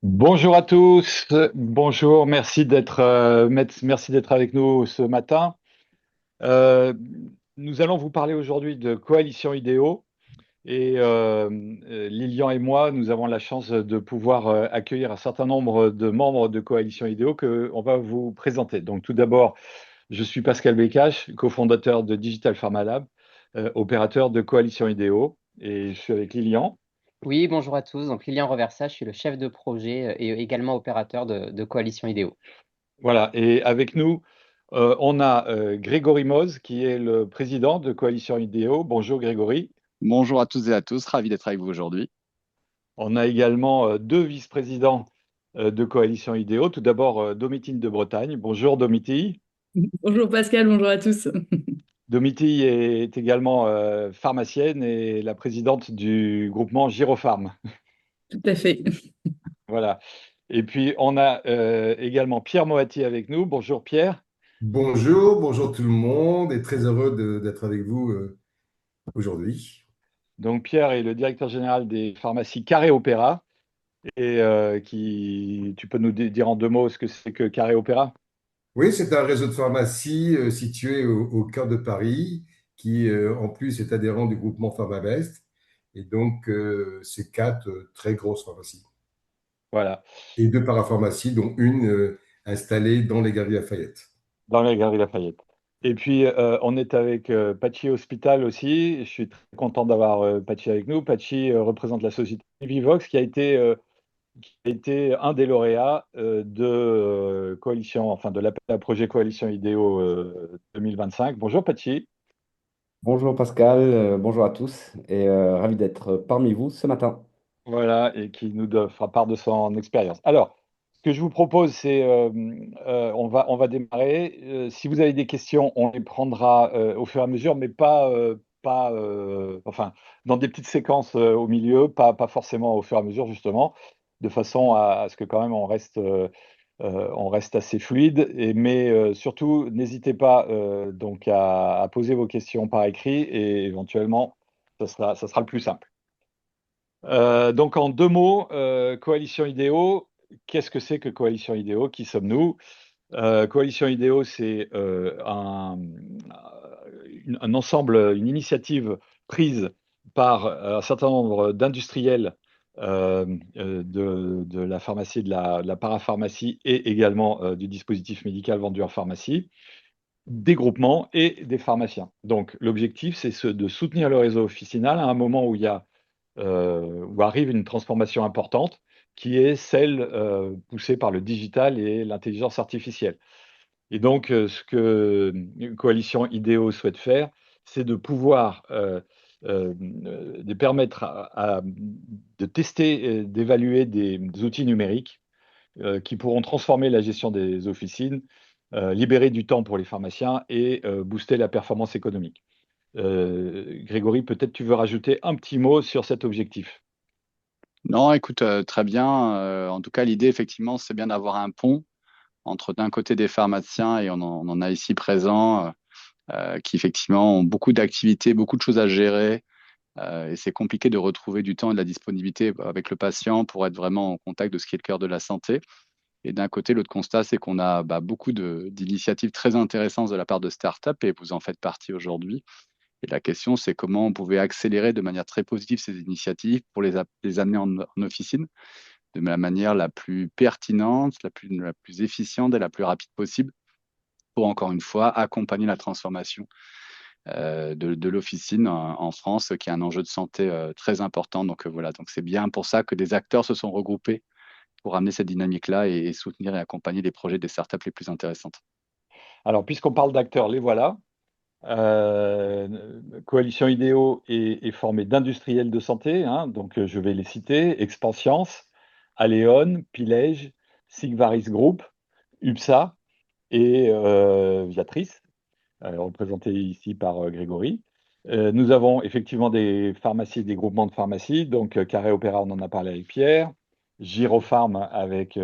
Bonjour à tous, bonjour, merci d'être avec nous ce matin. Euh, Nous allons vous parler aujourd'hui de Coalition Idéo Lilian et moi, nous avons la chance de pouvoir accueillir un certain nombre de membres de Coalition Idéo que on va vous présenter. Donc tout d'abord, je suis Pascal Bécache, cofondateur de Digital Pharma Lab, opérateur de Coalition Idéo, et je suis avec Lilian. Oui, bonjour à tous. Donc, Lilian Reversa, je suis le chef de projet et également opérateur de Coalition Idéo. Voilà, et avec nous, on a Grégory Moz, qui est le président de Coalition Idéo. Bonjour Grégory. Bonjour à tous et à tous, ravi d'être avec vous aujourd'hui. On a également deux vice-présidents de Coalition Idéo. Tout d'abord, Domitille de Bretagne. Bonjour Domitille. Bonjour Pascal, bonjour à tous. Domitille est également pharmacienne et la présidente du groupement Giropharm. Tout à fait. Voilà. Et puis, on a également Pierre Moati avec nous. Bonjour Pierre. Bonjour tout le monde et très heureux d'être avec vous aujourd'hui. Donc, Pierre est le directeur général des pharmacies Carré Opéra. Tu peux nous dire en deux mots ce que c'est que Carré Opéra? Oui, c'est un réseau de pharmacies situé au cœur de Paris qui, en plus, est adhérent du groupement PharmaVest. Et donc, c'est quatre très grosses pharmacies Voilà, et deux parapharmacies, dont une installée dans les Galeries Lafayette. dans la Galerie Lafayette. Et puis, on est avec Pachi Hospital aussi. Je suis très content d'avoir Pachi avec nous. Pachi représente la société Vivox, qui a été un des lauréats de Coalition, enfin de l'appel à projet Coalition Idéo 2025. Bonjour Pachi. Bonjour Pascal, bonjour à tous et ravi d'être parmi vous ce matin. Voilà, et qui fera part de son expérience. Alors, ce que je vous propose, c'est, on va démarrer. Si vous avez des questions, on les prendra au fur et à mesure, mais enfin, dans des petites séquences au milieu, pas forcément au fur et à mesure, justement, de façon à ce que quand même on reste assez fluide. Mais surtout, n'hésitez pas donc à poser vos questions par écrit et éventuellement, ça sera le plus simple. Donc en deux mots, Coalition Idéo, qu'est-ce que c'est que Coalition Idéo? Qui sommes-nous? Coalition Idéo, c'est un ensemble, une initiative prise par un certain nombre d'industriels de la pharmacie, de la parapharmacie et également du dispositif médical vendu en pharmacie, des groupements et des pharmaciens. Donc l'objectif, c'est de soutenir le réseau officinal à un moment où arrive une transformation importante, qui est celle poussée par le digital et l'intelligence artificielle. Et donc, ce que Coalition Idéo souhaite faire, c'est de pouvoir de permettre de tester, d'évaluer des outils numériques qui pourront transformer la gestion des officines, libérer du temps pour les pharmaciens et booster la performance économique. Grégory, peut-être tu veux rajouter un petit mot sur cet objectif. Non, écoute, très bien. En tout cas, l'idée, effectivement, c'est bien d'avoir un pont entre d'un côté des pharmaciens et on en a ici présents qui, effectivement, ont beaucoup d'activités, beaucoup de choses à gérer. Et c'est compliqué de retrouver du temps et de la disponibilité avec le patient pour être vraiment en contact de ce qui est le cœur de la santé. Et d'un côté, l'autre constat, c'est qu'on a beaucoup d'initiatives très intéressantes de la part de startups et vous en faites partie aujourd'hui. Et la question, c'est comment on pouvait accélérer de manière très positive ces initiatives pour les amener en officine de la manière la plus pertinente, la plus efficiente et la plus rapide possible pour, encore une fois, accompagner la transformation de l'officine en France, qui est un enjeu de santé très important. Donc voilà, donc c'est bien pour ça que des acteurs se sont regroupés pour amener cette dynamique-là et soutenir et accompagner les projets des startups les plus intéressantes. Alors, puisqu'on parle d'acteurs, les voilà. Coalition Idéo est formée d'industriels de santé, hein, donc je vais les citer: Expansiance, Aléon, Pilège, Sigvaris Group, UPSA et Viatris, représenté ici par Grégory. Nous avons effectivement des pharmacies, des groupements de pharmacies, donc Carré Opéra, on en a parlé avec Pierre, Giropharm avec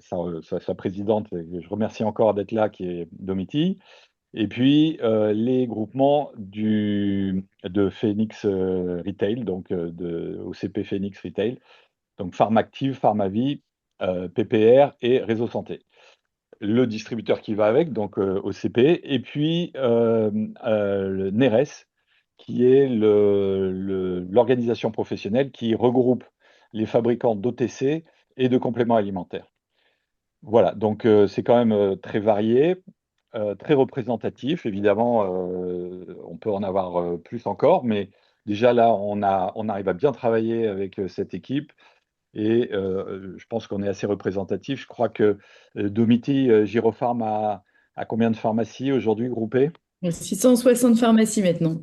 sa présidente, et je remercie encore d'être là, qui est Domitille, et puis les groupements de Phoenix Retail, donc de OCP Phoenix Retail, donc Pharmactive, Pharmavie PPR et réseau santé. Le distributeur qui va avec, donc OCP, et puis le NERES, qui est l'organisation professionnelle qui regroupe les fabricants d'OTC et de compléments alimentaires. Voilà, donc c'est quand même très varié, très représentatif. Évidemment, on peut en avoir plus encore, mais déjà là, on arrive à bien travailler avec cette équipe et je pense qu'on est assez représentatif. Je crois que Domiti Giropharm a combien de pharmacies aujourd'hui groupées? 660 pharmacies maintenant.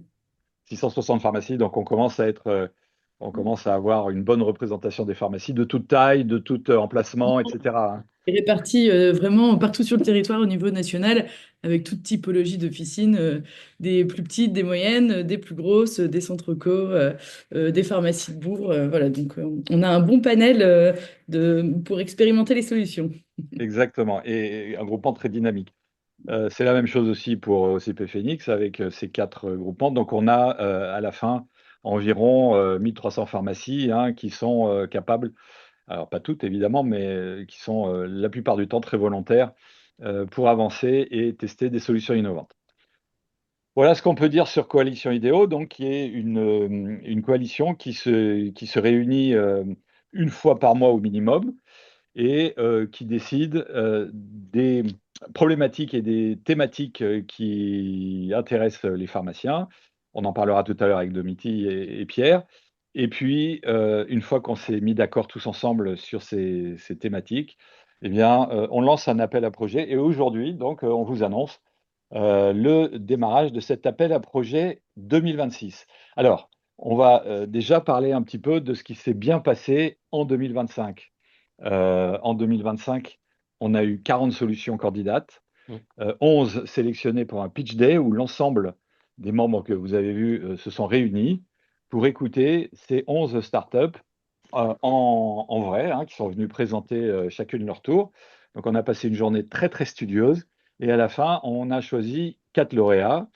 660 pharmacies, donc on commence à avoir une bonne représentation des pharmacies de toute taille, de tout emplacement, etc., hein. Et répartis vraiment partout sur le territoire au niveau national, avec toute typologie d'officines, des plus petites, des moyennes, des plus grosses, des centres co, des pharmacies de bourg. Voilà, donc on a un bon panel pour expérimenter les solutions. Exactement, et un groupement très dynamique. C'est la même chose aussi pour OCP Phoenix avec ces 4 groupements. Donc on a à la fin environ 1300 pharmacies, hein, qui sont capables, alors pas toutes évidemment, mais qui sont la plupart du temps très volontaires pour avancer et tester des solutions innovantes. Voilà ce qu'on peut dire sur Coalition Idéo, donc qui est une coalition qui se réunit une fois par mois au minimum et qui décide des problématiques et des thématiques qui intéressent les pharmaciens. On en parlera tout à l'heure avec Domiti et Pierre. Et puis, une fois qu'on s'est mis d'accord tous ensemble sur ces thématiques, eh bien, on lance un appel à projet. Et aujourd'hui, donc, on vous annonce le démarrage de cet appel à projet 2026. Alors, on va déjà parler un petit peu de ce qui s'est bien passé en 2025. En 2025, on a eu 40 solutions candidates, 11 sélectionnées pour un pitch day où l'ensemble des membres que vous avez vus se sont réunis pour écouter ces 11 startups en vrai, hein, qui sont venus présenter chacune leur tour. Donc on a passé une journée très très studieuse et à la fin, on a choisi 4 lauréats: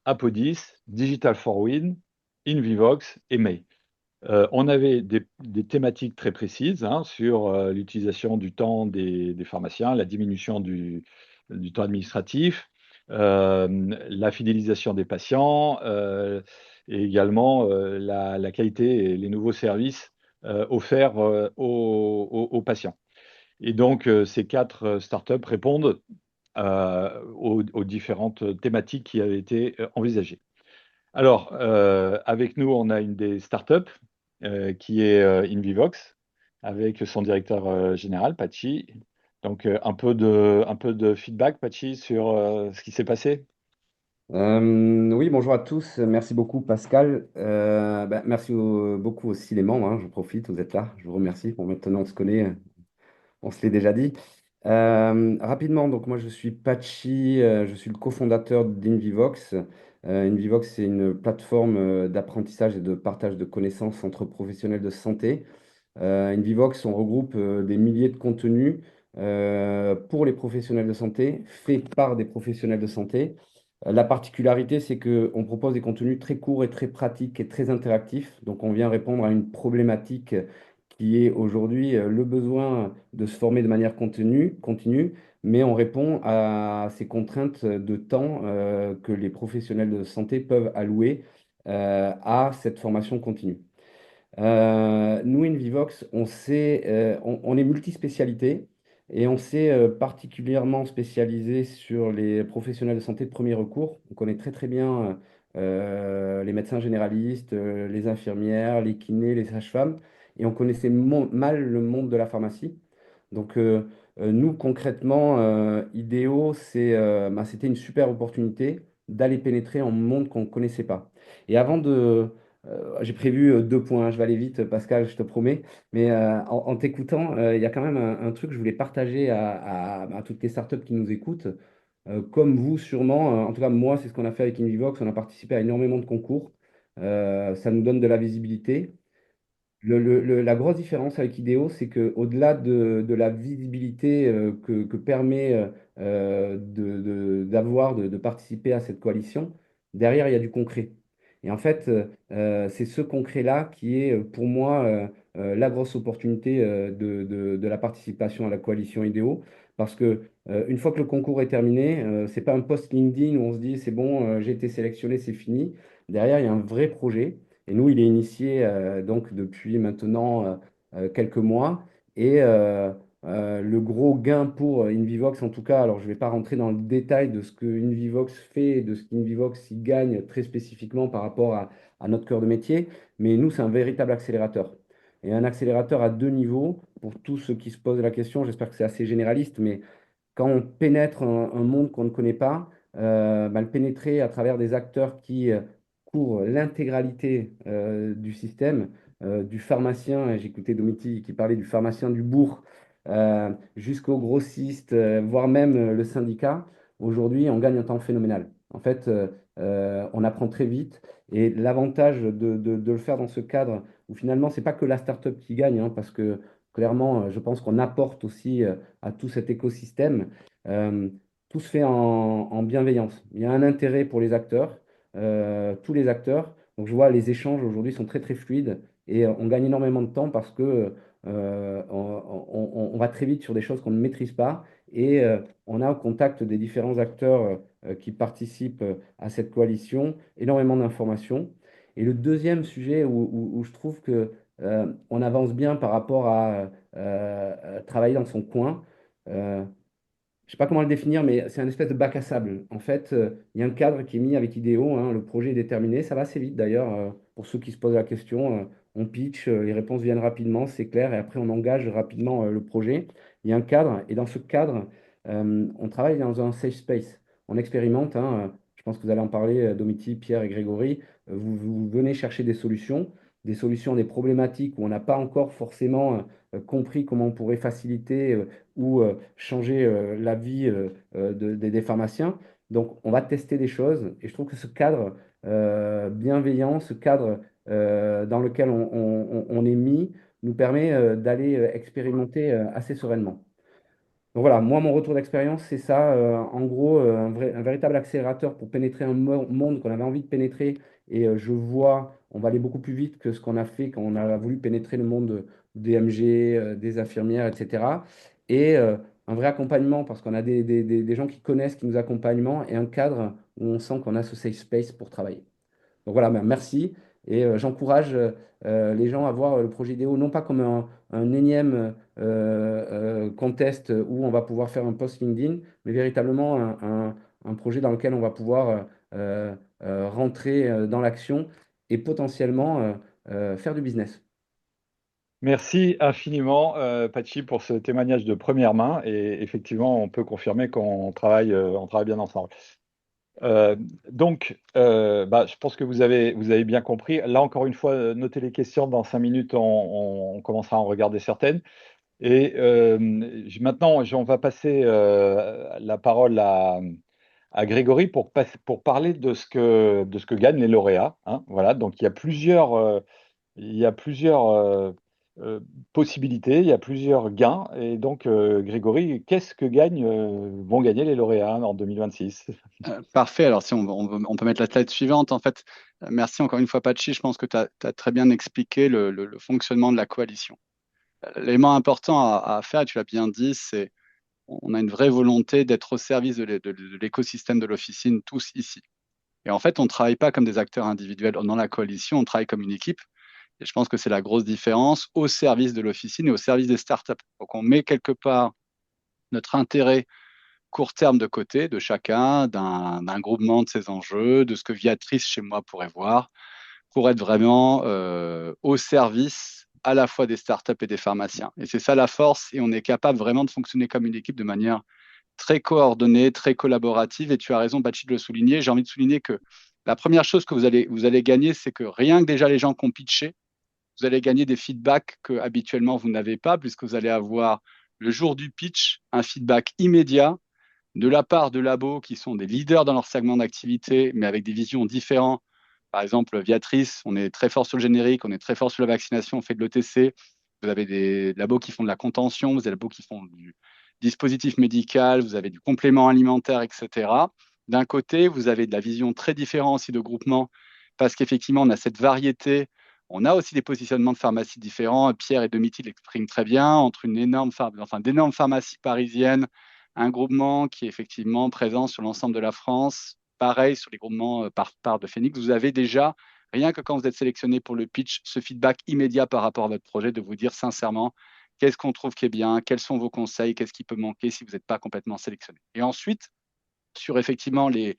Apodis, Digital for Win, Invivox et May. On avait des thématiques très précises, hein, sur l'utilisation du temps des pharmaciens, la diminution du temps administratif, la fidélisation des patients, et également la qualité et les nouveaux services offerts aux patients. Et donc, ces 4 startups répondent aux différentes thématiques qui avaient été envisagées. Alors, avec nous, on a une des startups qui est Invivox, avec son directeur général, Pachi. Donc, un peu de feedback, Pachi, sur ce qui s'est passé. Oui, bonjour à tous. Merci beaucoup, Pascal. Merci beaucoup aussi les membres, hein. Je profite, vous êtes là. Je vous remercie. Bon, maintenant, on se connaît, on se l'est déjà dit. Rapidement, donc moi, je suis Pachi, je suis le cofondateur d'Invivox. Invivox, c'est une plateforme d'apprentissage et de partage de connaissances entre professionnels de santé. Invivox, on regroupe des milliers de contenus pour les professionnels de santé, faits par des professionnels de santé. La particularité, c'est qu'on propose des contenus très courts et très pratiques et très interactifs. Donc, on vient répondre à une problématique qui est aujourd'hui le besoin de se former de manière continue, mais on répond à ces contraintes de temps que les professionnels de santé peuvent allouer à cette formation continue. Nous, Invivox, on est multispécialité et on s'est particulièrement spécialisé sur les professionnels de santé de premier recours. On connaît très très bien les médecins généralistes, les infirmières, les kinés, les sages-femmes, et on connaissait mal le monde de la pharmacie. Donc, nous, concrètement, Idéo, c'était une super opportunité d'aller pénétrer en monde qu'on ne connaissait pas. Et j'ai prévu 2 points, je vais aller vite, Pascal, je te promets. Mais en t'écoutant, il y a quand même un truc que je voulais partager à toutes les startups qui nous écoutent. Comme vous, sûrement, en tout cas, moi, c'est ce qu'on a fait avec Invivox. On a participé à énormément de concours. Ça nous donne de la visibilité. La grosse différence avec Idéo, c'est qu'au-delà de la visibilité que permet d'avoir, de participer à cette coalition, derrière, il y a du concret. Et en fait, c'est ce concret-là qui est pour moi la grosse opportunité de la participation à la coalition IDEO. Parce que une fois que le concours est terminé, c'est pas un post LinkedIn où on se dit c'est bon, j'ai été sélectionné, c'est fini. Derrière, il y a un vrai projet. Et nous, il est initié donc depuis maintenant quelques mois. Et le gros gain pour Invivox, en tout cas, alors je ne vais pas rentrer dans le détail de ce que Invivox fait, de ce qu'Invivox y gagne très spécifiquement par rapport à notre cœur de métier, mais nous, c'est un véritable accélérateur. Et un accélérateur à deux niveaux, pour tous ceux qui se posent la question, j'espère que c'est assez généraliste, mais quand on pénètre un monde qu'on ne connaît pas, bah, le pénétrer à travers des acteurs qui couvrent l'intégralité du système, du pharmacien, et j'écoutais Domiti qui parlait du pharmacien du bourg, jusqu'au grossiste, voire même le syndicat, aujourd'hui, on gagne un temps phénoménal. En fait, on apprend très vite et l'avantage de le faire dans ce cadre où finalement, c'est pas que la startup qui gagne, hein, parce que clairement, je pense qu'on apporte aussi à tout cet écosystème. Euh, tout se fait en bienveillance. Il y a un intérêt pour les acteurs, tous les acteurs. Donc je vois les échanges aujourd'hui sont très très fluides et on gagne énormément de temps parce que on va très vite sur des choses qu'on ne maîtrise pas et on a au contact des différents acteurs qui participent à cette coalition énormément d'informations. Et le deuxième sujet où je trouve que on avance bien par rapport à travailler dans son coin. Euh, je ne sais pas comment le définir, mais c'est un espèce de bac à sable. En fait, il y a un cadre qui est mis avec IDEO, hein, le projet est déterminé. Ça va assez vite d'ailleurs, pour ceux qui se posent la question. On pitch, les réponses viennent rapidement, c'est clair, et après on engage rapidement le projet. Il y a un cadre, et dans ce cadre, on travaille dans un safe space. On expérimente, hein, je pense que vous allez en parler, Domiti, Pierre et Grégory. Vous venez chercher des solutions à des problématiques où on n'a pas encore forcément compris comment on pourrait faciliter ou changer la vie des pharmaciens. Donc, on va tester des choses et je trouve que ce cadre bienveillant, ce cadre dans lequel on est mis, nous permet d'aller expérimenter assez sereinement. Donc voilà, moi, mon retour d'expérience, c'est ça. En gros, un véritable accélérateur pour pénétrer un monde qu'on avait envie de pénétrer. Et je vois, on va aller beaucoup plus vite que ce qu'on a fait quand on a voulu pénétrer le monde des MG, des infirmières, etc. Et un vrai accompagnement parce qu'on a des gens qui connaissent, qui nous accompagnent et un cadre où on sent qu'on a ce safe space pour travailler. Donc voilà, ben, merci. Et j'encourage les gens à voir le projet IDEO non pas comme un énième contest où on va pouvoir faire un post LinkedIn, mais véritablement un projet dans lequel on va pouvoir rentrer dans l'action et potentiellement faire du business. Merci infiniment, Patchy, pour ce témoignage de première main. Et effectivement, on peut confirmer on travaille bien ensemble. Donc, je pense que vous avez bien compris. Là, encore une fois, notez les questions. Dans 5 minutes, on commencera à en regarder certaines. Et maintenant, on va passer la parole à Grégory pour parler de ce que gagnent les lauréats, hein. Voilà, donc il y a plusieurs possibilités, il y a plusieurs gains. Et donc, Grégory, qu'est-ce que vont gagner les lauréats en 2026? Parfait. Alors, si on peut mettre la slide suivante. En fait, merci encore une fois, Patchy. Je pense que tu as très bien expliqué le fonctionnement de la coalition. L'élément important à faire, et tu l'as bien dit, c'est on a une vraie volonté d'être au service de l'écosystème de l'officine, tous ici. Et en fait, on ne travaille pas comme des acteurs individuels dans la coalition, on travaille comme une équipe. Et je pense que c'est la grosse différence au service de l'officine et au service des startups. Donc, on met quelque part notre intérêt court terme de côté de chacun, d'un groupement de ces enjeux, de ce que Viatrice chez moi pourrait voir, pour être vraiment au service à la fois des startups et des pharmaciens. Et c'est ça la force, et on est capable vraiment de fonctionner comme une équipe de manière très coordonnée, très collaborative. Et tu as raison, Bachit, de le souligner. J'ai envie de souligner que la première chose que vous allez gagner, c'est que rien que déjà les gens qui ont pitché, vous allez gagner des feedbacks que habituellement vous n'avez pas, puisque vous allez avoir le jour du pitch un feedback immédiat de la part de labos qui sont des leaders dans leur segment d'activité, mais avec des visions différentes. Par exemple, Viatrice, on est très fort sur le générique, on est très fort sur la vaccination, on fait de l'OTC. Vous avez des labos qui font de la contention, vous avez des labos qui font du dispositif médical, vous avez du complément alimentaire, etc. D'un côté, vous avez de la vision très différente aussi de groupement parce qu'effectivement, on a cette variété. On a aussi des positionnements de pharmacies différents. Pierre et Domitil l'expriment très bien entre d'énormes pharmacies parisiennes, un groupement qui est effectivement présent sur l'ensemble de la France. Pareil sur les groupements par part de Phoenix. Vous avez déjà, rien que quand vous êtes sélectionné pour le pitch, ce feedback immédiat par rapport à votre projet, de vous dire sincèrement qu'est-ce qu'on trouve qui est bien, quels sont vos conseils, qu'est-ce qui peut manquer si vous n'êtes pas complètement sélectionné. Et ensuite, sur effectivement les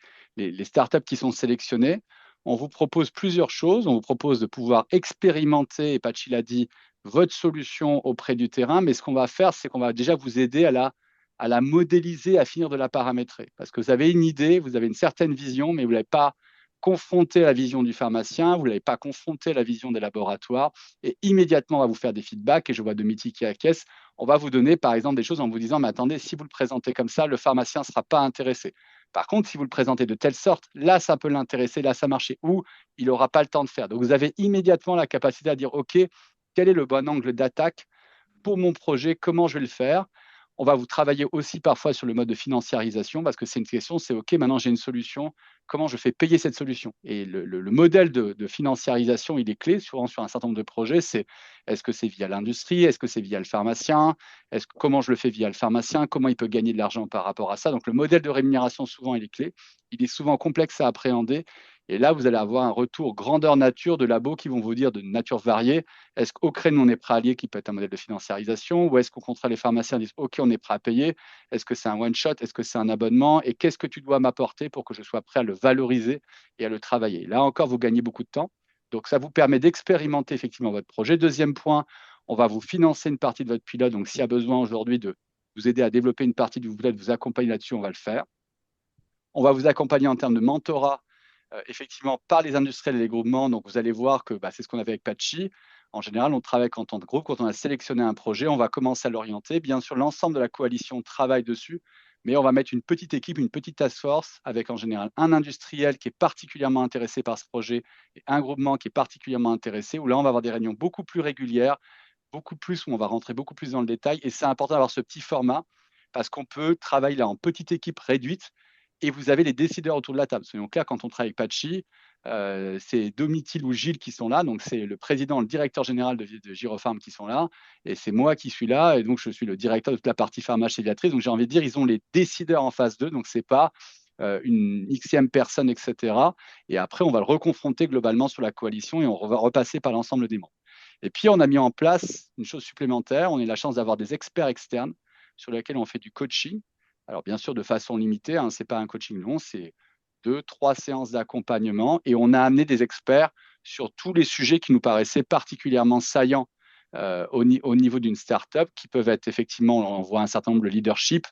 startups qui sont sélectionnées, on vous propose plusieurs choses. On vous propose de pouvoir expérimenter, et Patxi l'a dit, votre solution auprès du terrain. Mais ce qu'on va faire, c'est qu'on va déjà vous aider à la modéliser, à finir de la paramétrer. Parce que vous avez une idée, vous avez une certaine vision, mais vous ne l'avez pas confronté à la vision du pharmacien, vous ne l'avez pas confronté à la vision des laboratoires. Et immédiatement, on va vous faire des feedbacks. Et je vois Domitil qui acquiesce. On va vous donner, par exemple, des choses en vous disant, mais attendez, si vous le présentez comme ça, le pharmacien ne sera pas intéressé. Par contre, si vous le présentez de telle sorte, là, ça peut l'intéresser, là, ça marche, ou il n'aura pas le temps de faire. Donc, vous avez immédiatement la capacité à dire, OK, quel est le bon angle d'attaque pour mon projet, comment je vais le faire. On va vous travailler aussi parfois sur le mode de financiarisation parce que c'est une question, c'est OK, maintenant j'ai une solution, comment je fais payer cette solution? Et le modèle de financiarisation, il est clé souvent sur un certain nombre de projets, c'est est-ce que c'est via l'industrie, est-ce que c'est via le pharmacien, comment je le fais via le pharmacien, comment il peut gagner de l'argent par rapport à ça. Donc le modèle de rémunération, souvent, il est clé, il est souvent complexe à appréhender. Et là, vous allez avoir un retour grandeur nature de labos qui vont vous dire de nature variée. Est-ce qu'au créneau, on est prêt à lier, qui peut être un modèle de financiarisation, ou est-ce qu'au contraire, les pharmaciens disent OK, on est prêt à payer? Est-ce que c'est un one-shot? Est-ce que c'est un abonnement? Et qu'est-ce que tu dois m'apporter pour que je sois prêt à le valoriser et à le travailler? Là encore, vous gagnez beaucoup de temps. Donc, ça vous permet d'expérimenter effectivement votre projet. Deuxième point, on va vous financer une partie de votre pilote. Donc, s'il y a besoin aujourd'hui de vous aider à développer une partie du pilote, vous accompagner là-dessus, on va le faire. On va vous accompagner en termes de mentorat, effectivement, par les industriels et les groupements. Donc, vous allez voir que c'est ce qu'on avait avec Patxi. En général, on travaille en tant que groupe. Quand on a sélectionné un projet, on va commencer à l'orienter. Bien sûr, l'ensemble de la coalition travaille dessus, mais on va mettre une petite équipe, une petite task force avec en général un industriel qui est particulièrement intéressé par ce projet et un groupement qui est particulièrement intéressé, où là, on va avoir des réunions beaucoup plus régulières, beaucoup plus, où on va rentrer beaucoup plus dans le détail. Et c'est important d'avoir ce petit format parce qu'on peut travailler là en petite équipe réduite et vous avez les décideurs autour de la table. Soyons clairs, quand on travaille avec Patxi, c'est Domitil ou Gilles qui sont là, donc c'est le président, le directeur général de Giropharm qui sont là, et c'est moi qui suis là, et donc je suis le directeur de toute la partie pharma chez Viatris. Donc j'ai envie de dire, ils ont les décideurs en face d'eux, donc c'est pas une xème personne, etc. Et après, on va le reconfronter globalement sur la coalition et on va repasser par l'ensemble des membres. Et puis, on a mis en place une chose supplémentaire, on a eu la chance d'avoir des experts externes sur lesquels on fait du coaching. Alors, bien sûr, de façon limitée, ce n'est pas un coaching long, c'est 2-3 séances d'accompagnement. Et on a amené des experts sur tous les sujets qui nous paraissaient particulièrement saillants au niveau d'une startup, qui peuvent être effectivement, on voit un certain nombre de leadership.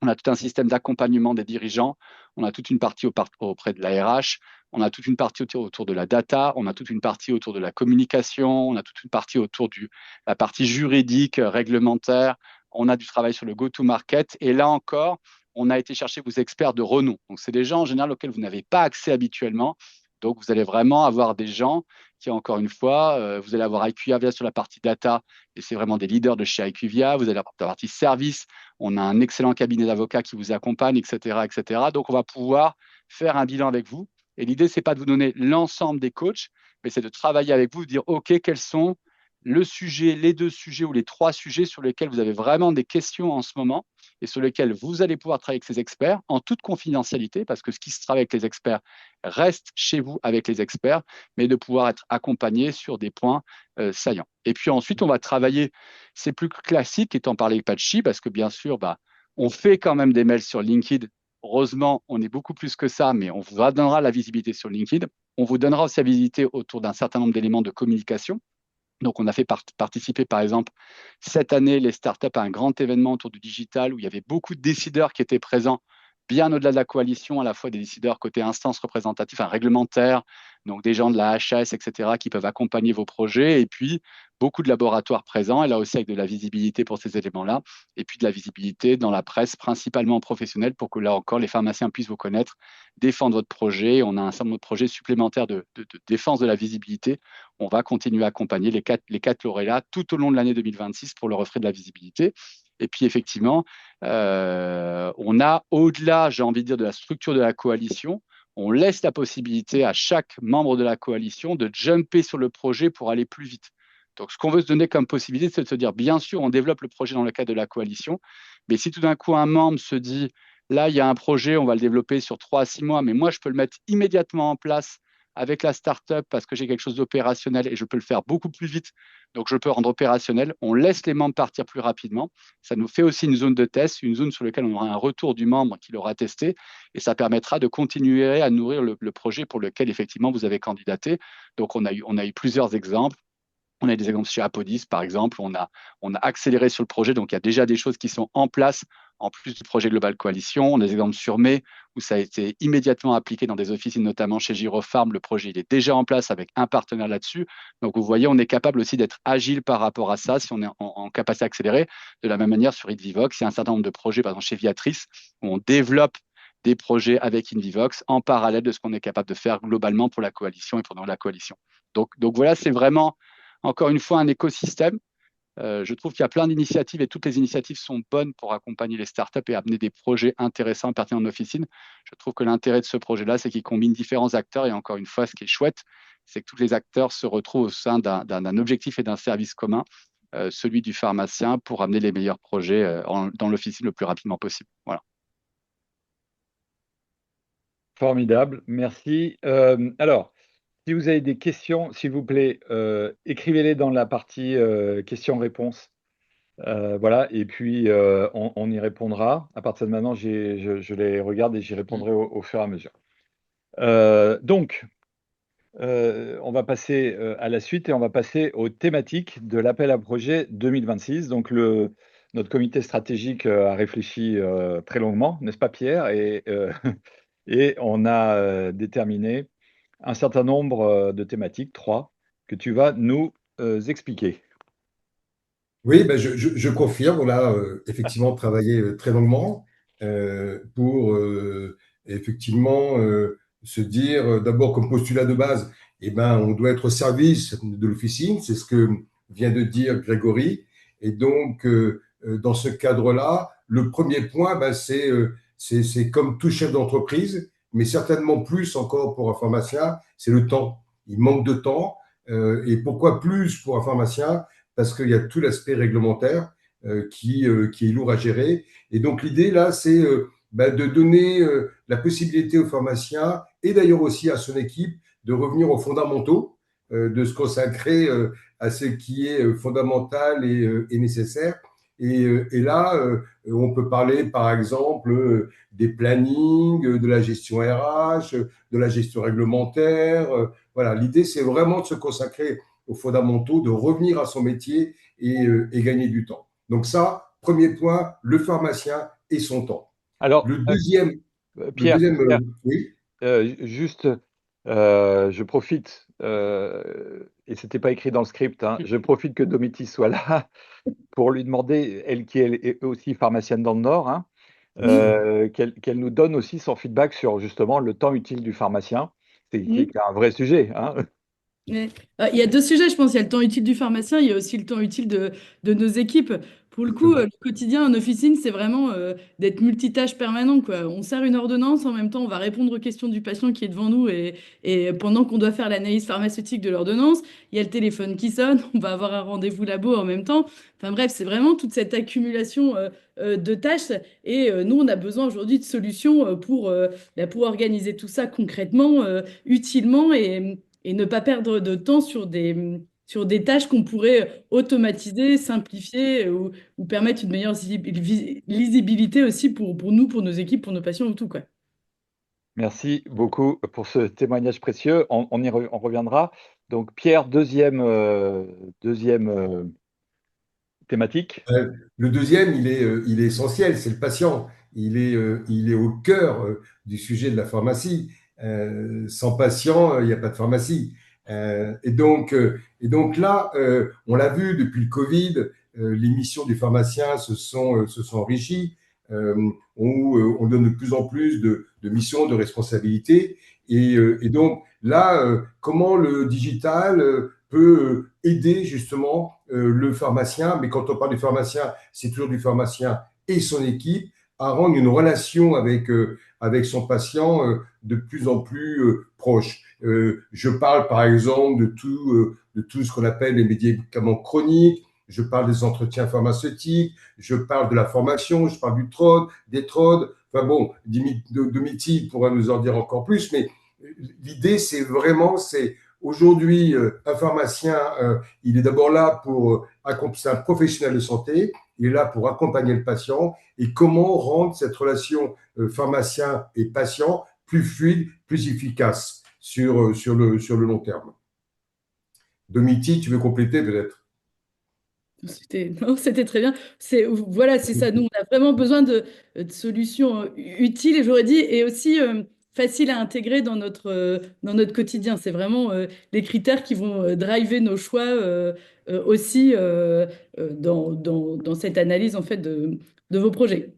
On a tout un système d'accompagnement des dirigeants. On a toute une partie auprès de la RH. On a toute une partie autour de la data. On a toute une partie autour de la communication. On a toute une partie autour de la partie juridique, réglementaire. On a du travail sur le go-to-market. Et là encore, on a été chercher vos experts de renom. Donc, c'est des gens en général auxquels vous n'avez pas accès habituellement. Donc, vous allez vraiment avoir des gens qui, encore une fois, vous allez avoir IQVIA sur la partie data, et c'est vraiment des leaders de chez IQVIA. Vous allez avoir la partie service. On a un excellent cabinet d'avocats qui vous accompagne, etc., etc. Donc, on va pouvoir faire un bilan avec vous. Et l'idée, c'est pas de vous donner l'ensemble des coachs, mais c'est de travailler avec vous, de dire, OK, quels sont le sujet, les 2 sujets ou les 3 sujets sur lesquels vous avez vraiment des questions en ce moment et sur lesquels vous allez pouvoir travailler avec ces experts en toute confidentialité, parce que ce qui se travaille avec les experts reste chez vous avec les experts, mais de pouvoir être accompagné sur des points saillants. Et puis ensuite, on va travailler, c'est plus classique, étant parlé avec Patxi, parce que bien sûr, on fait quand même des mails sur LinkedIn. Heureusement, on est beaucoup plus que ça, mais on vous donnera la visibilité sur LinkedIn. On vous donnera aussi la visibilité autour d'un certain nombre d'éléments de communication. Donc, on a fait participer, par exemple, cette année, les startups à un grand événement autour du digital où il y avait beaucoup de décideurs qui étaient présents, bien au-delà de la coalition, à la fois des décideurs côté instances représentatives, réglementaires, donc des gens de la HAS, etc., qui peuvent accompagner vos projets, et puis beaucoup de laboratoires présents, et là aussi avec de la visibilité pour ces éléments-là, et puis de la visibilité dans la presse, principalement professionnelle, pour que là encore, les pharmaciens puissent vous connaître, défendre votre projet. On a un certain nombre de projets supplémentaires de défense de la visibilité. On va continuer à accompagner les quatre lauréats tout au long de l'année 2026 pour leur offrir de la visibilité. Et puis effectivement, on a, au-delà, j'ai envie de dire, de la structure de la coalition, on laisse la possibilité à chaque membre de la coalition de jumper sur le projet pour aller plus vite. Donc, ce qu'on veut se donner comme possibilité, c'est de se dire, bien sûr, on développe le projet dans le cadre de la coalition, mais si tout d'un coup, un membre se dit, là, il y a un projet, on va le développer sur 3 à 6 mois, mais moi, je peux le mettre immédiatement en place avec la startup parce que j'ai quelque chose d'opérationnel et je peux le faire beaucoup plus vite, donc je peux rendre opérationnel. On laisse les membres partir plus rapidement. Ça nous fait aussi une zone de test, une zone sur laquelle on aura un retour du membre qui l'aura testé et ça permettra de continuer à nourrir le projet pour lequel effectivement vous avez candidaté. Donc on a eu plusieurs exemples. On a des exemples chez Apodis, par exemple, on a accéléré sur le projet, donc il y a déjà des choses qui sont en place, en plus du projet Global Coalition. On a des exemples sur Mai, où ça a été immédiatement appliqué dans des officines, notamment chez Girofarm. Le projet il est déjà en place avec un partenaire là-dessus. Donc vous voyez, on est capable aussi d'être agile par rapport à ça, si on est en capacité accélérée. De la même manière, sur Invivox, il y a un certain nombre de projets, par exemple chez Viatrice, où on développe des projets avec Invivox en parallèle de ce qu'on est capable de faire globalement pour la coalition et pendant la coalition. Donc voilà, c'est vraiment encore une fois un écosystème. Je trouve qu'il y a plein d'initiatives et toutes les initiatives sont bonnes pour accompagner les startups et amener des projets intéressants et pertinents en officine. Je trouve que l'intérêt de ce projet-là, c'est qu'il combine différents acteurs et encore une fois, ce qui est chouette, c'est que tous les acteurs se retrouvent au sein d'un objectif et d'un service commun, celui du pharmacien, pour amener les meilleurs projets dans l'officine le plus rapidement possible. Voilà. Formidable, merci. Alors, si vous avez des questions, s'il vous plaît, écrivez-les dans la partie questions-réponses. Voilà, et puis on y répondra. À partir de maintenant, je les regarde et j'y répondrai au fur et à mesure. Donc, on va passer à la suite et on va passer aux thématiques de l'appel à projet 2026. Donc, notre comité stratégique a réfléchi très longuement, n'est-ce pas, Pierre? Et on a déterminé un certain nombre de thématiques, 3, que tu vas nous expliquer. Oui, ben je confirme. On a effectivement travaillé très longuement pour effectivement se dire d'abord comme postulat de base, eh ben, on doit être au service de l'officine. C'est ce que vient de dire Grégory. Et donc, dans ce cadre-là, le premier point, ben, c'est comme tout chef d'entreprise, mais certainement plus encore pour un pharmacien, c'est le temps. Il manque de temps. Et pourquoi plus pour un pharmacien? Parce qu'il y a tout l'aspect réglementaire qui est lourd à gérer. Et donc l'idée là, c'est de donner la possibilité aux pharmaciens et d'ailleurs aussi à son équipe de revenir aux fondamentaux, de se consacrer à ce qui est fondamental et nécessaire. Et là, on peut parler par exemple des plannings, de la gestion RH, de la gestion réglementaire. Voilà, l'idée c'est vraiment de se consacrer aux fondamentaux, de revenir à son métier et gagner du temps. Donc ça, premier point, le pharmacien et son temps. Alors, le deuxième, Pierre, oui. Juste, je profite, et c'était pas écrit dans le script, hein, je profite que Domitis soit là pour lui demander, elle qui est aussi pharmacienne dans le Nord, hein, qu'elle nous donne aussi son feedback sur justement le temps utile du pharmacien, qui est un vrai sujet, hein. Ouais. Il y a deux sujets, je pense. Il y a le temps utile du pharmacien, il y a aussi le temps utile de nos équipes. Pour le coup, le quotidien en officine, c'est vraiment d'être multitâche permanent, quoi. On sert une ordonnance, en même temps, on va répondre aux questions du patient qui est devant nous et pendant qu'on doit faire l'analyse pharmaceutique de l'ordonnance, il y a le téléphone qui sonne, on va avoir un rendez-vous labo en même temps. Enfin bref, c'est vraiment toute cette accumulation de tâches et nous, on a besoin aujourd'hui de solutions pour organiser tout ça concrètement, utilement et ne pas perdre de temps sur des tâches qu'on pourrait automatiser, simplifier ou permettre une meilleure lisibilité aussi pour nous, pour nos équipes, pour nos patients ou tout, quoi. Merci beaucoup pour ce témoignage précieux. On reviendra. Donc, Pierre, deuxième thématique. Le deuxième, il est essentiel, c'est le patient. Il est au cœur du sujet de la pharmacie. Sans patient, il n'y a pas de pharmacie. Et donc là, on l'a vu depuis le Covid, les missions du pharmacien se sont enrichies, on donne de plus en plus de missions, de responsabilités. Et donc là, comment le digital peut aider justement le pharmacien, mais quand on parle du pharmacien, c'est toujours du pharmacien et son équipe, à rendre une relation avec son patient de plus en plus proche. Je parle par exemple de tout ce qu'on appelle les médicaments chroniques, je parle des entretiens pharmaceutiques, je parle de la formation, je parle du TROD, des TROD. Enfin bon, Domiti pourra nous en dire encore plus, mais l'idée, c'est vraiment, c'est aujourd'hui, un pharmacien, il est d'abord là pour c'est un professionnel de santé, il est là pour accompagner le patient et comment rendre cette relation pharmacien et patient plus fluide, plus efficace sur le long terme. Domiti, tu veux compléter peut-être? Non, c'était très bien. Voilà, c'est ça. Nous, on a vraiment besoin de solutions utiles, et j'aurais dit, et aussi faciles à intégrer dans notre quotidien. C'est vraiment les critères qui vont driver nos choix aussi dans cette analyse en fait de vos projets.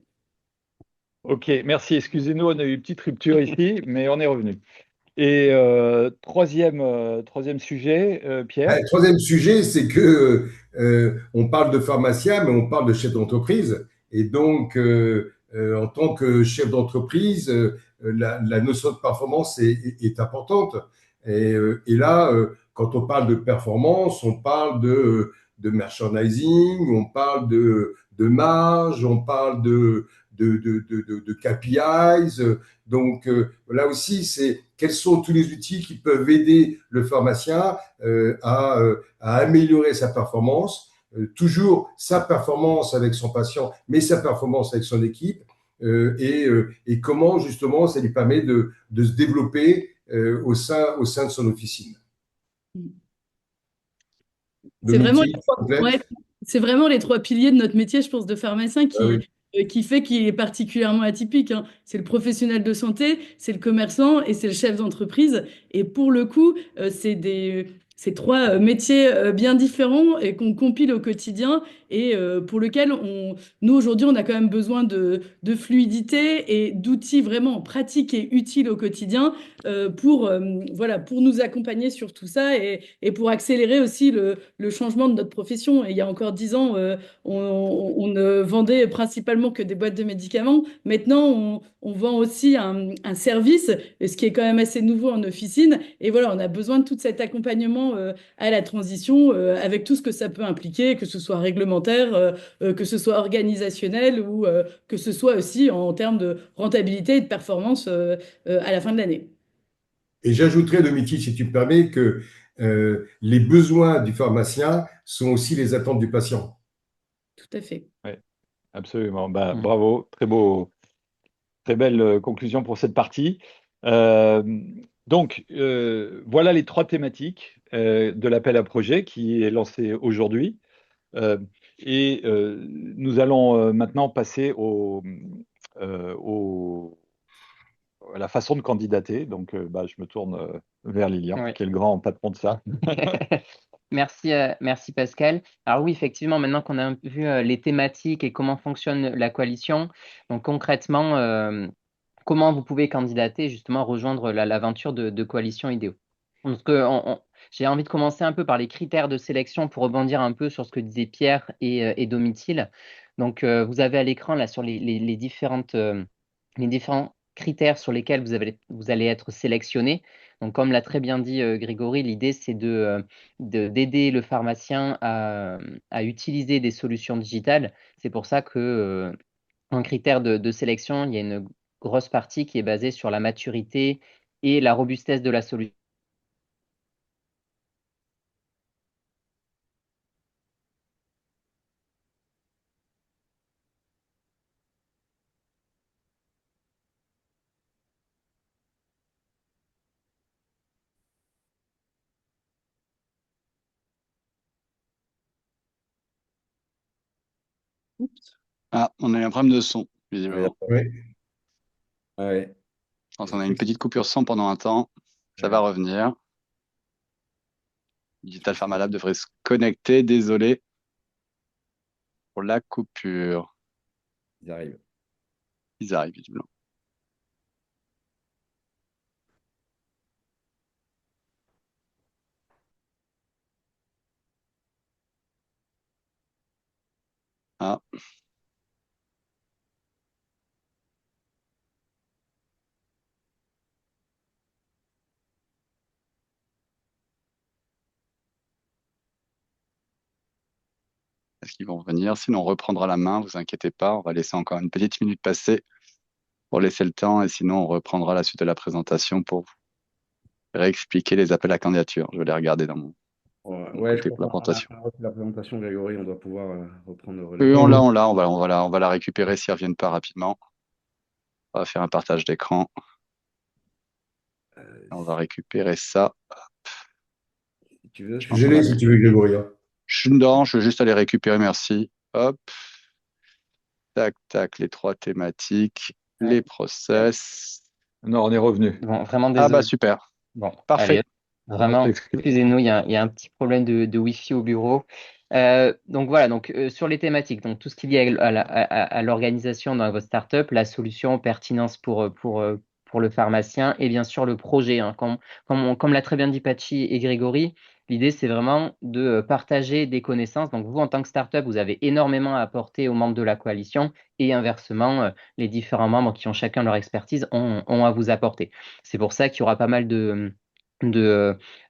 Ok, merci. Excusez-nous, on a eu une petite rupture ici, mais on est revenu. Et troisième sujet, Pierre. Le troisième sujet, c'est que on parle de pharmacien, mais on parle de chef d'entreprise. Et donc, en tant que chef d'entreprise, la notion de performance est importante. Et là, quand on parle de performance, on parle de merchandising, on parle de marge, on parle de KPIs. Donc, là aussi, c'est quels sont tous les outils qui peuvent aider le pharmacien à améliorer sa performance, toujours sa performance avec son patient, mais sa performance avec son équipe, et comment justement ça lui permet de se développer au sein de son officine. C'est vraiment Dominique, complète. ouais, c'est vraiment les trois piliers de notre métier, je pense, de pharmacien Ah oui. qui fait qu'il est particulièrement atypique, hein. C'est le professionnel de santé, c'est le commerçant et c'est le chef d'entreprise. Et pour le coup, c'est trois métiers bien différents et qu'on compile au quotidien et pour lequel nous aujourd'hui, on a quand même besoin de fluidité et d'outils vraiment pratiques et utiles au quotidien voilà, pour nous accompagner sur tout ça et pour accélérer aussi le changement de notre profession. Et il y a encore 10 ans, on ne vendait principalement que des boîtes de médicaments. Maintenant, on vend aussi un service, ce qui est quand même assez nouveau en officine. Et voilà, on a besoin de tout cet accompagnement à la transition avec tout ce que ça peut impliquer, que ce soit réglementaire, que ce soit organisationnel ou que ce soit aussi en termes de rentabilité et de performance à la fin de l'année. Et j'ajouterais, Dominique, si tu me permets, que les besoins du pharmacien sont aussi les attentes du patient. Tout à fait. Ouais, absolument. Bah, Mm. bravo, très beau, très belle conclusion pour cette partie. Euh, voilà les trois thématiques de l'appel à projet qui est lancé aujourd'hui. Euh, Nous allons maintenant passer euh, au- à la façon de candidater. Donc, bah, je me tourne vers Lilian, Oui. qui est le grand patron de ça. Merci Pascal. Alors oui, effectivement, maintenant qu'on a vu les thématiques et comment fonctionne la coalition, donc concrètement, comment vous pouvez candidater, justement, rejoindre l'aventure de Coalition Idéo. Donc, j'ai envie de commencer un peu par les critères de sélection pour rebondir un peu sur ce que disaient Pierre et Domitil. Donc, vous avez à l'écran, là, sur les les différents critères sur lesquels vous allez être sélectionné. Donc, comme l'a très bien dit Grégory, l'idée, c'est d'aider le pharmacien à utiliser des solutions digitales. C'est pour ça que, en critère de sélection, il y a une grosse partie qui est basée sur la maturité et la robustesse de la solution. Ah, on a eu un problème de son, Ouais, visiblement. Oui. ouais. Je pense qu'on a une petite coupure son pendant un temps. Ça va revenir. Digital Pharma Lab devrait se connecter. Désolé pour la coupure. Ils arrivent. Ils arrivent, visiblement. Ah, Est-ce qu'ils vont venir? Sinon, on reprendra la main, vous inquiétez pas. On va laisser encore une petite minute passer pour laisser le temps. Et sinon, on reprendra la suite de la présentation pour vous réexpliquer les appels à candidature. Je vais les regarder dans mon Ouais, je côté crois pour la qu'on a présentation. refait la présentation, Grégory, on doit pouvoir reprendre le relais. On va la récupérer s'ils reviennent pas rapidement. On va faire un partage d'écran. Euh, On va récupérer ça. Si tu veux, Je je suis suis en train gêné si tu veux, Grégory, hein. Je suis dedans, je veux juste aller récupérer, merci. Hop, tac, tac, les 3 thématiques, Ouais. les process. Non, on est revenu. Bon, vraiment Ah bah désolé. super, Bon, parfait. allez, vraiment, s'excuse. excusez-nous, il y a un petit problème de Wi-Fi au bureau. Donc voilà, sur les thématiques, donc tout ce qui est lié à l'organisation dans votre startup, la solution, pertinence pour le pharmacien et bien sûr le projet, hein. Comme l'a très bien dit Pachi et Grégory, l'idée c'est vraiment de partager des connaissances. Donc vous, en tant que startup, vous avez énormément à apporter aux membres de la coalition et inversement, les différents membres qui ont chacun leur expertise ont à vous apporter. C'est pour ça qu'il y aura pas mal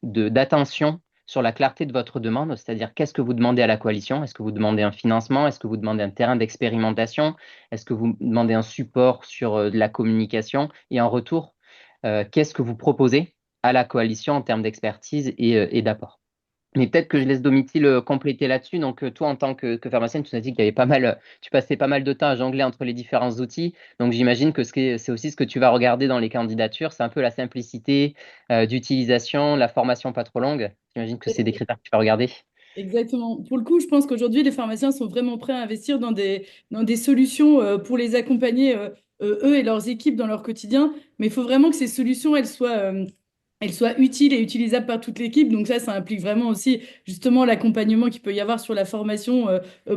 d'attention sur la clarté de votre demande, c'est-à-dire qu'est-ce que vous demandez à la coalition? Est-ce que vous demandez un financement? Est-ce que vous demandez un terrain d'expérimentation? Est-ce que vous demandez un support sur de la communication? Et en retour, qu'est-ce que vous proposez à la coalition en termes d'expertise et d'apport? Mais peut-être que je laisse Domitil compléter là-dessus. Donc, toi, en tant que pharmacienne, tu nous as dit qu'il y avait tu passais pas mal de temps à jongler entre les différents outils. Donc, j'imagine que c'est aussi ce que tu vas regarder dans les candidatures. C'est un peu la simplicité d'utilisation, la formation pas trop longue. J'imagine que c'est des critères que tu vas regarder. Exactement. Pour le coup, je pense qu'aujourd'hui, les pharmaciens sont vraiment prêts à investir dans des solutions pour les accompagner, eux et leurs équipes, dans leur quotidien. Mais il faut vraiment que ces solutions, elles soient utiles et utilisables par toute l'équipe. Donc ça implique vraiment aussi justement l'accompagnement qu'il peut y avoir sur la formation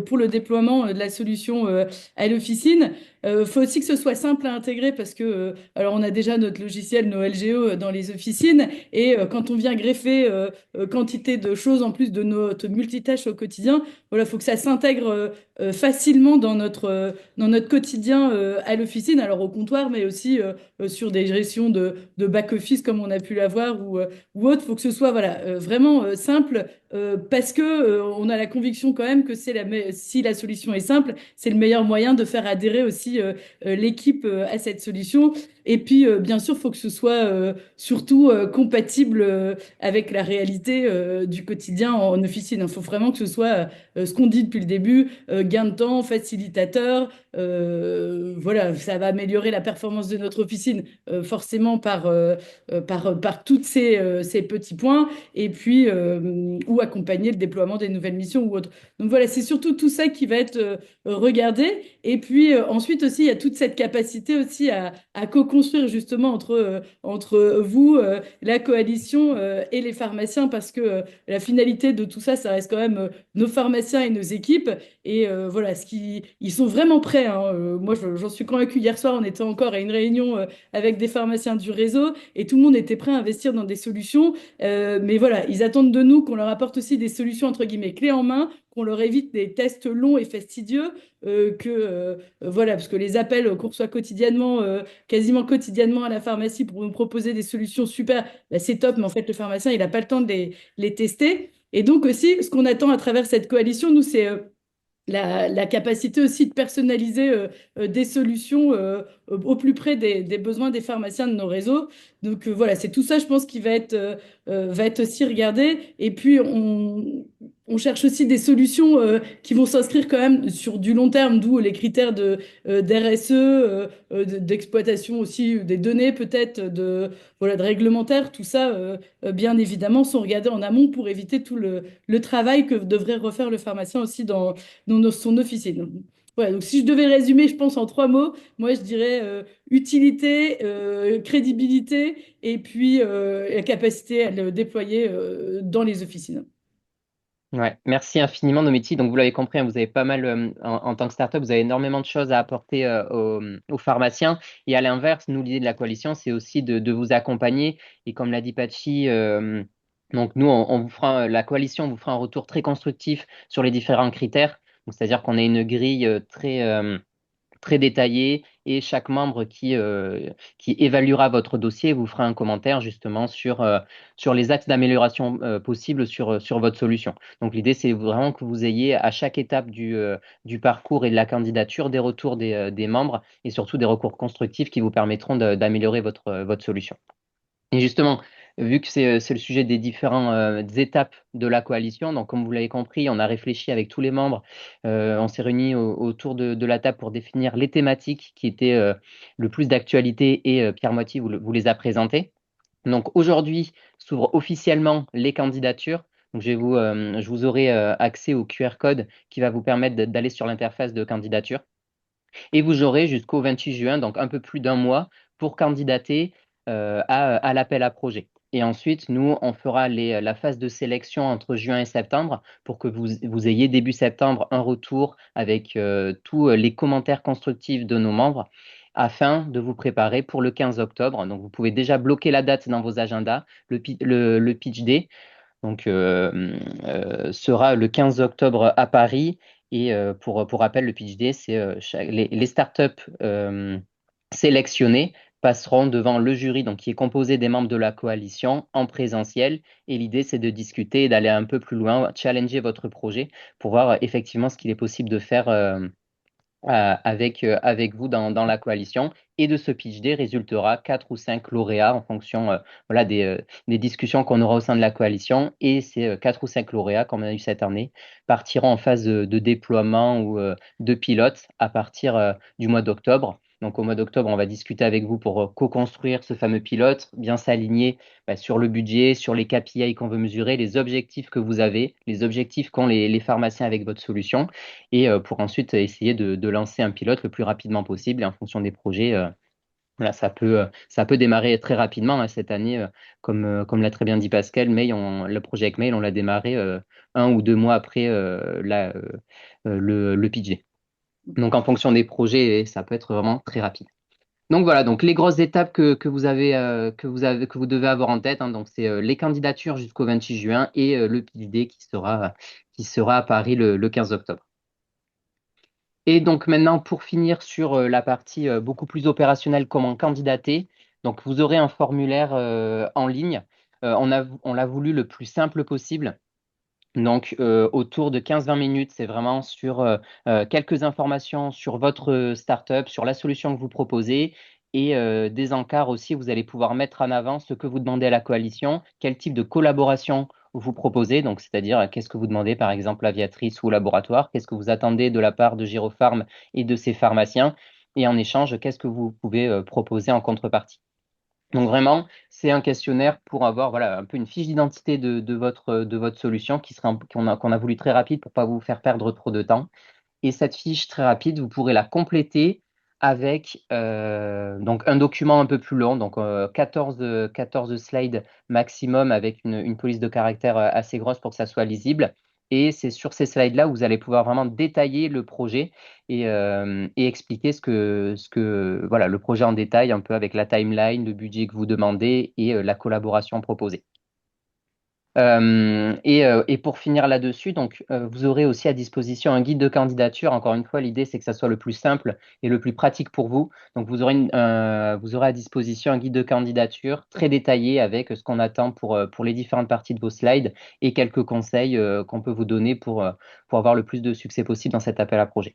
pour le déploiement de la solution à l'officine. Il faut aussi que ce soit simple à intégrer parce que, alors on a déjà notre logiciel, nos LGO dans les officines, et quand on vient greffer quantité de choses en plus de notre multitâche au quotidien. Voilà, il faut que ça s'intègre facilement dans notre quotidien à l'officine, alors au comptoir, mais aussi sur des gestions de back-office comme on a pu l'avoir ou autre. Il faut que ce soit voilà, vraiment simple parce que on a la conviction quand même que si la solution est simple, c'est le meilleur moyen de faire adhérer aussi l'équipe à cette solution. Et puis, bien sûr, il faut que ce soit surtout compatible avec la réalité du quotidien en officine. Il faut vraiment que ce soit ce qu'on dit depuis le début, gain de temps, facilitateur. Voilà, ça va améliorer la performance de notre officine forcément par tous ces petits points. Et puis, ou accompagner le déploiement des nouvelles missions ou autres. Donc voilà, c'est surtout tout ça qui va être regardé. Et puis ensuite aussi, il y a toute cette capacité aussi à co-construire justement entre vous, la coalition et les pharmaciens, parce que la finalité de tout ça, ça reste quand même nos pharmaciens et nos équipes. Et voilà, ils sont vraiment prêts, hein. Moi, j'en suis convaincue. Hier soir, on était encore à une réunion avec des pharmaciens du réseau et tout le monde était prêt à investir dans des solutions. Mais voilà, ils attendent de nous qu'on leur apporte aussi des solutions, entre guillemets, clés en main, qu'on leur évite des tests longs et fastidieux, voilà, parce que les appels qu'on reçoit quotidiennement, quasiment quotidiennement à la pharmacie pour nous proposer des solutions super, bah, c'est top, mais en fait, le pharmacien, il n'a pas le temps de les tester. Et donc aussi, ce qu'on attend à travers cette coalition, nous, c'est la capacité aussi de personnaliser des solutions au plus près des besoins des pharmaciens de nos réseaux. Donc voilà, c'est tout ça, je pense, qui va être aussi regardé. Et puis, on cherche aussi des solutions qui vont s'inscrire quand même sur du long terme, d'où les critères d'RSE, d'exploitation aussi des données, peut-être, voilà, de réglementaire. Tout ça, bien évidemment, sont regardés en amont pour éviter tout le travail que devrait refaire le pharmacien aussi dans son officine. Voilà, donc si je devais résumer, je pense en 3 mots, moi je dirais utilité, crédibilité et puis la capacité à le déployer dans les officines. Ouais, merci infiniment, Domiti. Donc, vous l'avez compris, hein, vous avez pas mal, en tant que startup, vous avez énormément de choses à apporter aux pharmaciens. Et à l'inverse, nous, l'idée de la coalition, c'est aussi de vous accompagner. Et comme l'a dit Pachi, donc nous, on vous fera, la coalition vous fera un retour très constructif sur les différents critères. Donc, c'est-à-dire qu'on a une grille très détaillée et chaque membre qui évaluera votre dossier vous fera un commentaire justement sur les axes d'amélioration possibles sur votre solution. Donc l'idée, c'est vraiment que vous ayez à chaque étape du parcours et de la candidature des retours des membres et surtout des recours constructifs qui vous permettront d'améliorer votre solution. Et justement, vu que c'est le sujet des différentes étapes de la coalition, donc comme vous l'avez compris, on a réfléchi avec tous les membres, on s'est réunis autour de la table pour définir les thématiques qui étaient le plus d'actualité et Pierre Moiti vous les a présentées. Donc aujourd'hui s'ouvrent officiellement les candidatures. Donc je vous aurai accès au QR code qui va vous permettre d'aller sur l'interface de candidature. Et vous aurez jusqu'au 28 juin, donc un peu plus d'un mois, pour candidater à l'appel à projet. Et ensuite, nous, on fera la phase de sélection entre juin et septembre pour que vous ayez début septembre un retour avec tous les commentaires constructifs de nos membres afin de vous préparer pour le 15 octobre. Donc, vous pouvez déjà bloquer la date dans vos agendas. Le Pitch Day sera le 15 octobre à Paris. Et pour rappel, le Pitch Day, c'est les startups sélectionnées passeront devant le jury, donc qui est composé des membres de la coalition en présentiel. Et l'idée, c'est de discuter et d'aller un peu plus loin, challenger votre projet pour voir effectivement ce qu'il est possible de faire avec vous dans la coalition. Et de ce pitch day résultera 4 ou 5 lauréats en fonction voilà, des discussions qu'on aura au sein de la coalition. Et ces 4 ou 5 lauréats, comme on a eu cette année, partiront en phase de déploiement ou de pilote à partir du mois d'octobre. Donc au mois d'octobre, on va discuter avec vous pour co-construire ce fameux pilote, bien s'aligner sur le budget, sur les KPI qu'on veut mesurer, les objectifs que vous avez, les objectifs qu'ont les pharmaciens avec votre solution et pour ensuite essayer de lancer un pilote le plus rapidement possible. Et en fonction des projets, voilà, ça peut démarrer très rapidement hein, cette année, comme l'a très bien dit Pascal. Le projet avec Mail, on l'a démarré 1 ou 2 mois après le PG. Donc en fonction des projets, ça peut être vraiment très rapide. Donc voilà, donc les grosses étapes que vous devez avoir en tête, hein, donc c'est les candidatures jusqu'au 26 juin et le PID qui sera à Paris le 15 octobre. Et donc maintenant, pour finir sur la partie beaucoup plus opérationnelle, comment candidater. Donc vous aurez un formulaire en ligne. On l'a voulu le plus simple possible. Donc autour de 15-20 minutes, c'est vraiment sur quelques informations sur votre startup, sur la solution que vous proposez et des encarts aussi. Vous allez pouvoir mettre en avant ce que vous demandez à la coalition, quel type de collaboration vous proposez, donc c'est-à-dire qu'est-ce que vous demandez par exemple à Viatrice ou au laboratoire, qu'est-ce que vous attendez de la part de Giropharm et de ses pharmaciens, et en échange, qu'est-ce que vous pouvez proposer en contrepartie. Donc vraiment, c'est un questionnaire pour avoir voilà, un peu une fiche d'identité de votre solution qu'on a voulu très rapide pour ne pas vous faire perdre trop de temps. Et cette fiche très rapide, vous pourrez la compléter avec donc un document un peu plus long, donc 14 slides maximum avec une police de caractère assez grosse pour que ça soit lisible. Et c'est sur ces slides-là où vous allez pouvoir vraiment détailler le projet et expliquer voilà, le projet en détail, un peu avec la timeline, le budget que vous demandez et la collaboration proposée. Et pour finir là-dessus, donc vous aurez aussi à disposition un guide de candidature. Encore une fois, l'idée c'est que ça soit le plus simple et le plus pratique pour vous. Donc vous aurez à disposition un guide de candidature très détaillé avec ce qu'on attend pour les différentes parties de vos slides et quelques conseils qu'on peut vous donner pour avoir le plus de succès possible dans cet appel à projet.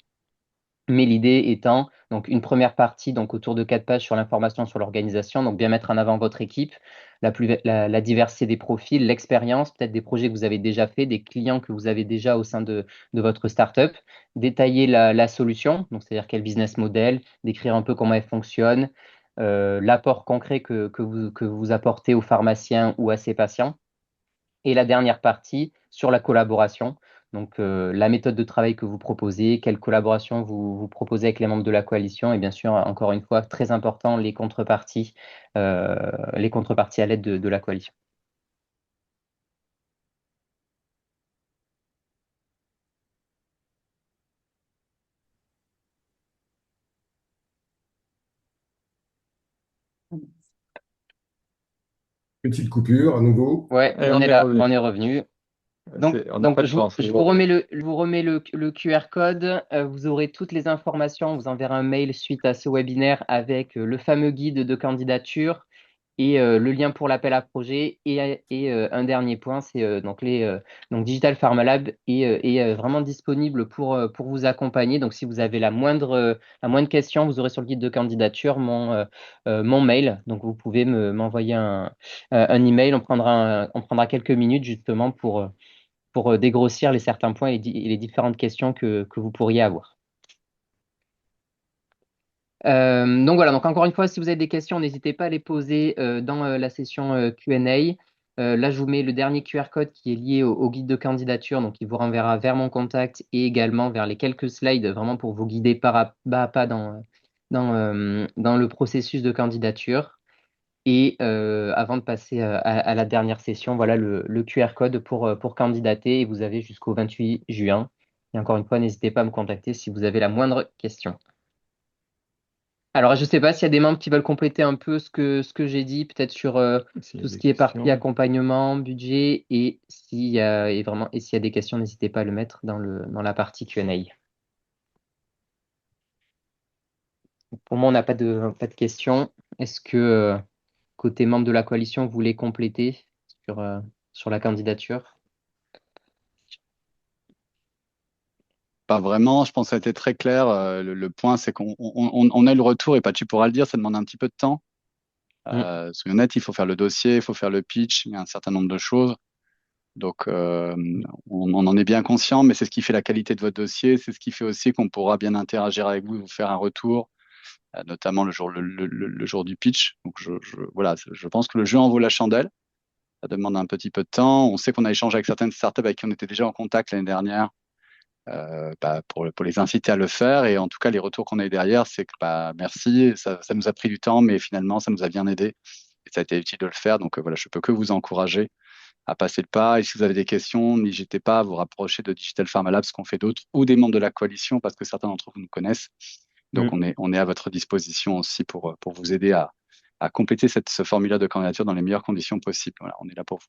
Mais l'idée étant, donc une première partie donc autour de 4 pages sur l'information sur l'organisation, donc bien mettre en avant votre équipe, la diversité des profils, l'expérience, peut-être des projets que vous avez déjà fait, des clients que vous avez déjà au sein de votre startup, détailler la solution, donc c'est-à-dire quel business model, décrire un peu comment elle fonctionne, l'apport concret que vous apportez aux pharmaciens ou à ses patients. Et la dernière partie sur la collaboration, donc la méthode de travail que vous proposez, quelle collaboration vous proposez avec les membres de la coalition et bien sûr, encore une fois, très important, les contreparties à l'aide de la coalition. Petite coupure à nouveau. Ouais, Et on est revenu. on est revenu. On n'a pas de chance. Je vous remets le QR code. Vous aurez toutes les informations. On vous enverra un mail suite à ce webinaire avec le fameux guide de candidature et le lien pour l'appel à projet. Et un dernier point, c'est donc Digital Pharma Lab est vraiment disponible pour vous accompagner. Donc, si vous avez la moindre question, vous aurez sur le guide de candidature mon mail. Donc, vous pouvez m'envoyer un email. On prendra quelques minutes justement pour dégrossir les certains points et les différentes questions que vous pourriez avoir. Donc voilà, donc encore une fois, si vous avez des questions, n'hésitez pas à les poser dans la session Q&A. Là, je vous mets le dernier QR code qui est lié au guide de candidature, donc il vous renverra vers mon contact et également vers les quelques slides vraiment pour vous guider pas à pas dans le processus de candidature. Et avant de passer à la dernière session, voilà le QR code pour candidater et vous avez jusqu'au 28 juin. Et encore une fois, n'hésitez pas à me contacter si vous avez la moindre question. Alors, je ne sais pas s'il y a des membres qui veulent compléter un peu ce que j'ai dit, peut-être sur tout ce qui est partie accompagnement, budget, et s'il y a des questions, n'hésitez pas à le mettre dans la partie Q&A. Pour moi, on n'a pas de questions. Est-ce que côté membre de la coalition, vous voulez compléter sur la candidature? Pas vraiment, je pense que ça a été très clair. Le point, c'est qu'on a eu le retour, et pas tu pourras le dire, ça demande un petit peu de temps. Soyons honnêtes, il faut faire le dossier, il faut faire le pitch, il y a un certain nombre de choses. Donc, on en est bien conscient, mais c'est ce qui fait la qualité de votre dossier, c'est ce qui fait aussi qu'on pourra bien interagir avec vous, vous faire un retour, notamment le jour du pitch. Donc, voilà, je pense que le jeu en vaut la chandelle. Ça demande un petit peu de temps. On sait qu'on a échangé avec certaines startups avec qui on était déjà en contact l'année dernière, pour les inciter à le faire. Et en tout cas, les retours qu'on a eu derrière, c'est que merci, ça nous a pris du temps, mais finalement, ça nous a bien aidé et ça a été utile de le faire. Donc voilà, je peux que vous encourager à passer le pas. Et si vous avez des questions, n'hésitez pas à vous rapprocher de Digital Pharma Labs, ce qu'on fait d'autres, ou des membres de la coalition, parce que certains d'entre vous nous connaissent. Donc on est à votre disposition aussi pour vous aider à compléter ce formulaire de candidature dans les meilleures conditions possibles. Voilà, on est là pour vous.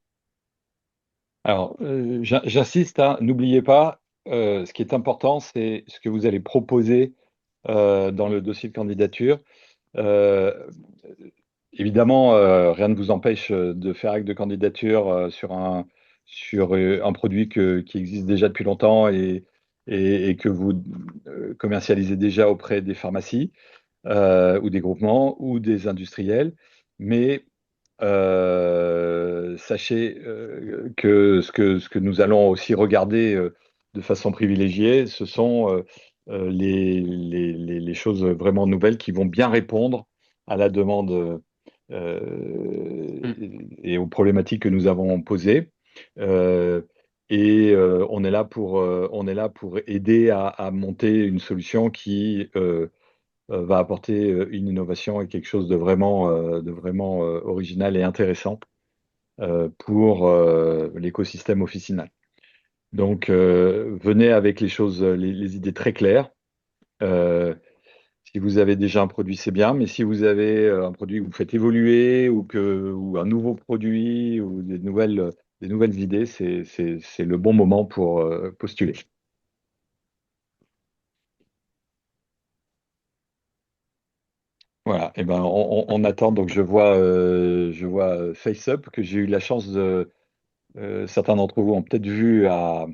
Alors, j'insiste, hein, n'oubliez pas, ce qui est important, c'est ce que vous allez proposer dans le dossier de candidature. Évidemment, rien ne vous empêche de faire acte de candidature sur un produit qui existe déjà depuis longtemps et que vous commercialisez déjà auprès des pharmacies ou des groupements ou des industriels. Mais sachez que ce que nous allons aussi regarder de façon privilégiée, ce sont les choses vraiment nouvelles qui vont bien répondre à la demande et aux problématiques que nous avons posées. On est là pour aider à monter une solution qui va apporter une innovation et quelque chose de vraiment original et intéressant pour l'écosystème officinal. Donc, venez avec les idées très claires. Si vous avez déjà un produit, c'est bien, mais si vous avez un produit que vous faites évoluer ou un nouveau produit ou des nouvelles idées, c'est le bon moment pour postuler. Voilà, et ben on attend. Donc je vois FaceUp que j'ai eu la chance certains d'entre vous ont peut-être vu à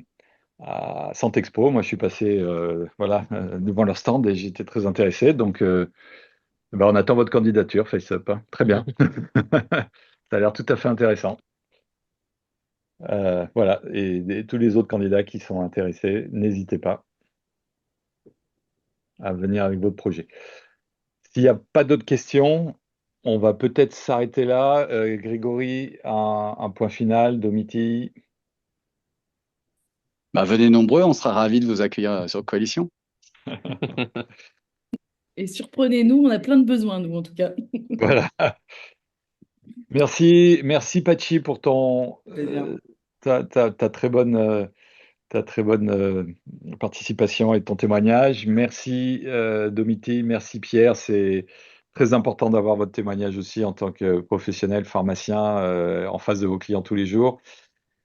Santexpo. Moi, je suis passé devant leur stand et j'étais très intéressé. Donc, on attend votre candidature, FaceUp, hein. Très bien. Ça a l'air tout à fait intéressant. Voilà, et tous les autres candidats qui sont intéressés, n'hésitez pas à venir avec votre projet. S'il n'y a pas d'autres questions, on va peut-être s'arrêter là. Grégory, un point final, Domiti. Venez nombreux, on sera ravis de vous accueillir sur Coalition. Et surprenez-nous, on a plein de besoins, nous, en tout cas. Voilà. Merci Pachi pour ta très bonne participation et ton témoignage. Merci Domiti, merci Pierre. C'est très important d'avoir votre témoignage aussi en tant que professionnel pharmacien en face de vos clients tous les jours.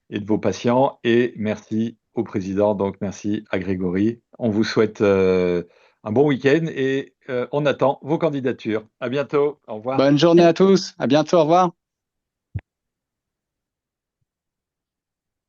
et de vos patients. Et merci au président, donc merci à Grégory. On vous souhaite un bon week-end et on attend vos candidatures. À bientôt. Au revoir. Bonne journée à tous. À bientôt. Au revoir.